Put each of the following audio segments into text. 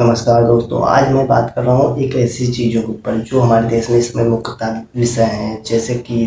नमस्कार दोस्तों, आज मैं बात कर रहा हूँ एक ऐसी चीज़ों के ऊपर जो हमारे देश में इस समय मुख्यतः विषय हैं। जैसे कि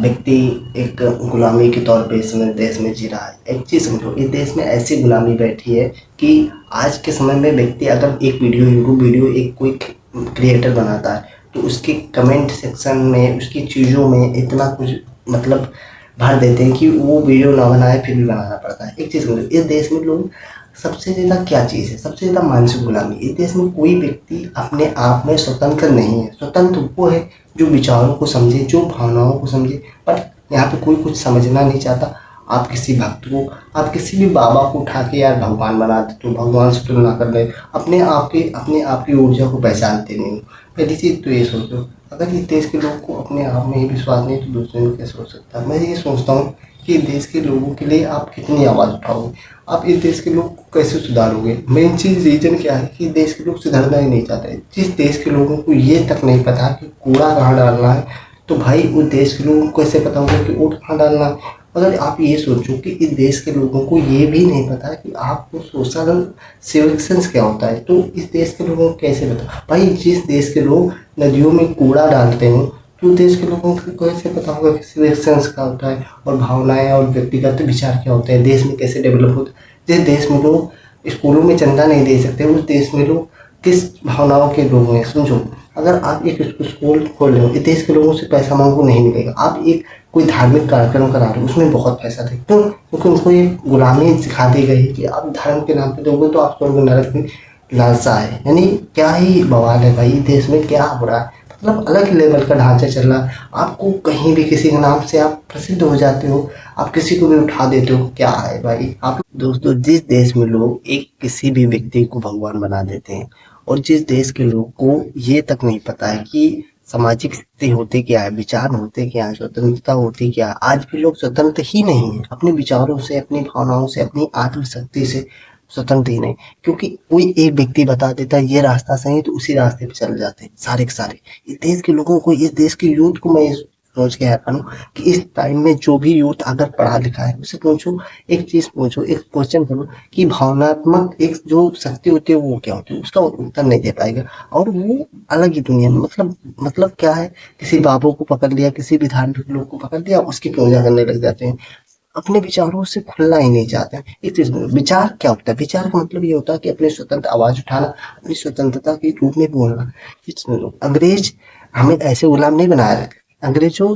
व्यक्ति एक गुलामी के तौर पे इस समय देश में जी रहा है। एक चीज़ समझो, इस देश में ऐसी गुलामी बैठी है कि आज के समय में व्यक्ति अगर एक वीडियो यूट्यूब वीडियो एक कोई क्रिएटर बनाता है तो उसके कमेंट सेक्शन में उसकी चीज़ों में इतना कुछ मतलब भर देते हैं कि वो वीडियो ना बनाए फिर भी बनाना पड़ता है। एक चीज़ समझो, इस देश में लोग सबसे ज़्यादा क्या चीज़ है, सबसे ज़्यादा मानसिक गुलामी। इस देश में कोई व्यक्ति अपने आप में स्वतंत्र नहीं है। स्वतंत्र वो है जो विचारों को समझे, जो भावनाओं को समझे। पर यहाँ पे कोई कुछ समझना नहीं चाहता। आप किसी भक्त को, आप किसी भी बाबा को उठा के यार भगवान बना देते हो, भगवान से तुलना कर रहे हो, अपने आप की ऊर्जा को पहचानते नहीं हो। पहली चीज़ तो ये सोचो, अगर इस देश के लोगों को अपने आप में ही विश्वास नहीं तो दूसरे में कैसे हो सकता है। मैं ये सोचता हूँ कि देश के लोगों के लिए आप कितनी आवाज़ उठाओगे, आप इस देश के लोग को कैसे सुधारोगे। मेन चीज़ रीजन क्या है कि देश के लोग सुधरना ही नहीं चाहते। जिस देश के लोगों को ये तक नहीं पता कि कूड़ा कहाँ डालना है, तो भाई उस देश के लोगों को कैसे पता होगा कि वोट कहाँ डालना है। अगर आप ये सोचो कि इस देश के लोगों को ये भी नहीं पता कि आपको सोशल सिविक्सेंस क्या होता है, तो इस देश के लोगों को कैसे पता। भाई जिस देश के लोग नदियों में कूड़ा डालते हैं तो देश के लोगों को कैसे पता होगा कि सिविक्सेंस क्या होता है और भावनाएं और व्यक्तिगत विचार क्या होते हैं, देश में कैसे डेवलप होता है। जिस देश में लोग स्कूलों में चंदा नहीं दे सकते, उस देश में लोग किस भावनाओं के लोग हैं समझो। अगर आप एक स्कूल खोल रहे हो, इस देश के लोगों से पैसा मांगो नहीं मिलेगा। आप एक कोई धार्मिक कार्यक्रम करा रहे हो, उसमें बहुत पैसा दे, क्यों? क्योंकि उनको ये गुलामी सिखा दी गई कि आप धर्म के नाम पे दोगे तो आप स्वर्ग नरक में लालसा है। यानी क्या ही बवाल है भाई, देश में क्या हो रहा है। मतलब अलग लेवल का ढांचा चल रहा है। आपको कहीं भी किसी के नाम से आप प्रसिद्ध हो जाते हो, आप किसी को भी उठा देते हो, क्या है भाई आप। दोस्तों, जिस देश में लोग एक किसी भी व्यक्ति को भगवान बना देते हैं और जिस देश के लोग को ये तक नहीं पता है कि सामाजिक स्थिति होती क्या है, विचार होते क्या है, स्वतंत्रता होती क्या है, आज भी लोग स्वतंत्र ही नहीं है अपने विचारों से, अपनी भावनाओं से, अपनी आत्मशक्ति से स्वतंत्र ही नहीं। क्योंकि कोई एक व्यक्ति बता देता है ये रास्ता सही है तो उसी रास्ते पे चल जाते हैं सारे के सारे। इस देश के लोगों को, इस देश के यूथ को मैं सोच के हैरान हूँ कि इस टाइम में जो भी यूथ अगर पढ़ा लिखा है उसे पूछो, एक चीज पूछो, एक क्वेश्चन करो कि भावनात्मक एक जो शक्ति होती है वो क्या होती है, उसका उत्तर नहीं दे पाएगा। और वो अलग ही दुनिया में मतलब क्या है, किसी बाबू को पकड़ लिया, किसी भी धार्मिक लोग को पकड़ लिया, उसकी पूजा करने लग जाते हैं। अपने विचारों से खुलना ही नहीं चाहते हैं। इस चीज में विचार क्या होता है, विचार का मतलब ये होता है कि अपनी स्वतंत्र आवाज उठाना, अपनी स्वतंत्रता के रूप में बोलना। इसमें लोग अंग्रेज हमें ऐसे गुलाम नहीं बनाया रखे। अंग्रेजों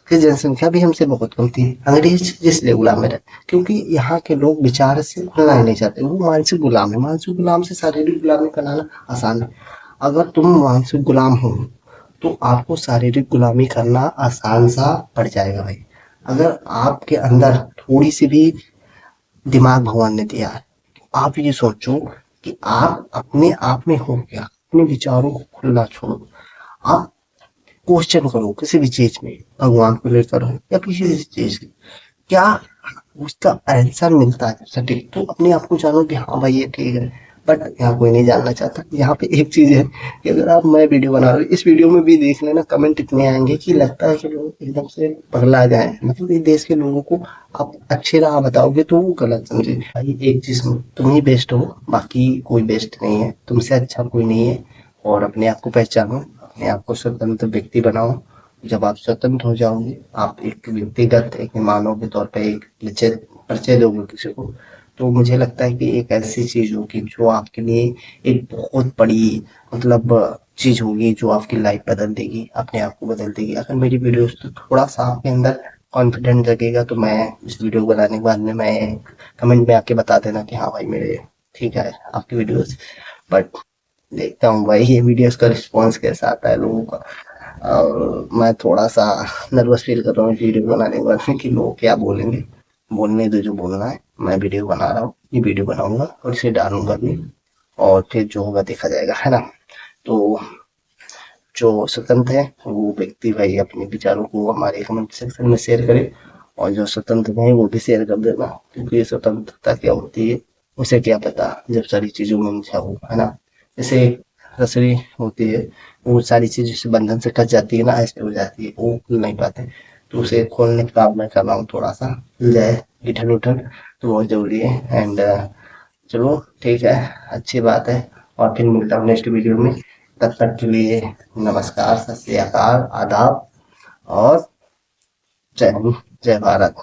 की जनसंख्या भी हमसे बहुत कम थी। अंग्रेज इसलिए गुलाम में रहे क्योंकि यहाँ के लोग विचार से खुलना ही नहीं चाहते। वो मानसिक गुलाम है। मानसिक गुलाम से शारीरिक गुलामी बनाना आसान है। अगर तुम मानसिक गुलाम हो तो आपको शारीरिक गुलामी करना आसान सा पड़ जाएगा भाई। अगर आपके अंदर थोड़ी सी भी दिमाग भगवान ने दिया है तो आप ये सोचो कि आप अपने आप में हो क्या, अपने विचारों को खुला छोड़ो। आप क्वेश्चन करो किसी भी चीज में, भगवान को लेकर हो या किसी भी चीज की, क्या उसका आंसर मिलता है सटीक, तो अपने आप को जानो कि हाँ भाई ये ठीक है। बट यहाँ कोई नहीं जानना चाहता। यहाँ पे एक चीज है कि अगर आप मैं वीडियो बना रहा हूँ, इस वीडियो में भी देख लेना कमेंट इतने आएंगे कि लगता है कि लोग एकदम से पगला जाए। मतलब इस देश के लोगों को आप अच्छी राह बताओगे तो वो गलत समझे। भाई एक चीज में तुम ही बेस्ट हो, बाकी कोई बेस्ट नहीं है, तुमसे अच्छा कोई नहीं है। और अपने आप को पहचानो, अपने आप को स्वतंत्र व्यक्ति बनाओ। जब आप स्वतंत्र हो जाओगे, आप एक व्यक्तिगत एक मानव के तौर पे एक परिचय परिचय दोगे किसी को, तो मुझे लगता है कि एक ऐसी चीज होगी जो आपके लिए एक बहुत बड़ी मतलब चीज होगी जो आपकी लाइफ बदल देगी, अपने आप को बदल देगी। अगर मेरी वीडियोस तो थोड़ा सा आपके अंदर कॉन्फिडेंट जगेगा तो मैं इस वीडियो बनाने के बाद में मैं कमेंट में आके बता देना कि हाँ भाई मेरे ठीक है आपकी वीडियोस। बट देखता हूँ भाई ये वीडियोस का रिस्पॉन्स कैसा आता है लोगों का। और मैं थोड़ा सा नर्वस फील कर रहा हूँ वीडियो बनाने के बाद में कि लोग क्या बोलेंगे। बोलने दो जो बोलना है, मैं वीडियो बना रहा हूँ, ये वीडियो बनाऊंगा और इसे डालूंगा भी, और फिर जो होगा देखा जाएगा, है ना। तो जो स्वतंत्र है वो व्यक्ति भाई अपने विचारों को हमारे कमेंट सेक्शन में शेयर करे, और जो स्वतंत्र नहीं वो भी शेयर कर देना, क्योंकि ये स्वतंत्रता क्या होती है उसे क्या पता जब सारी चीजों में उलझा हो, है ना। जैसे एक रसरी होती है, वो सारी चीजों से बंधन से कट जाती है ना, ऐसे हो जाती है, वो खुल नहीं पाते। तो उसे खोलने का काम मैं कर रहा हूँ, थोड़ा सा खुल जाए इधर उधर, तो बहुत जरूरी है। एंड चलो ठीक है, अच्छी बात है। और फिर मिलता हूँ नेक्स्ट वीडियो में। तब तक के लिए नमस्कार, सत श्री अकाल, आदाब और जय हिंद, जय भारत।